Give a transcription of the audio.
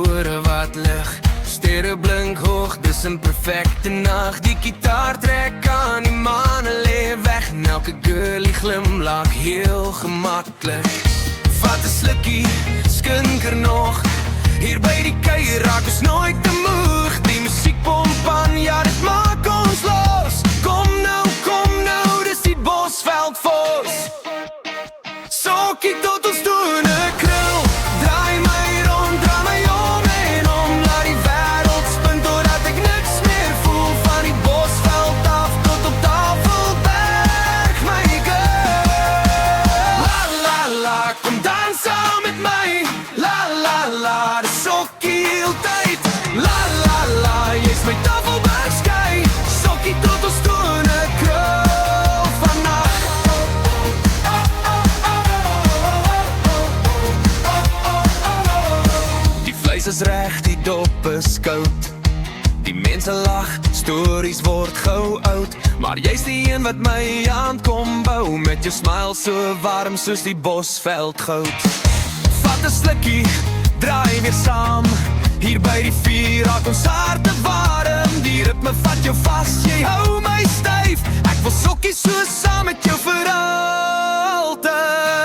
ore wat lig. Sterre blink hoog, dis 'n perfekte nag. Die gitaar trek aan, die maan lê weg en elke girlie glimlag heel gemaklik. Vat 'n slukkie, skinker nog. Hier by die kuier raak ons nooit te moeg. Die musiek pomp aan, ja dit maak ons los. Kom nou, dis die Bosveld Vos. Sokkie tot ons doen 'n krul. Draai my rond, draai my om en om. Laat die wêreld spin totdat ek niks meer voel. Van die Bosveld af tot op Tafelberg, my girl. La la la, kom dans saam met my. La la la, dis sokkie heeltyd. La la la, jy's my Tafelberg sky. Sokkie tot ons doen 'n krul vannacht. Is reg, die dop is koud. Die mense lag, stories word gou oud. Maar jy's die een wat my aan kom bou. Met jou smile so warm soos die Bosveld goud. Vat 'n slukkie, draai weer saam. Hier by die vuur raak ons harte warm. Die ritme vat jou vas, jy hou my styf. Ek wil sokkies so saam met jou vir altyd.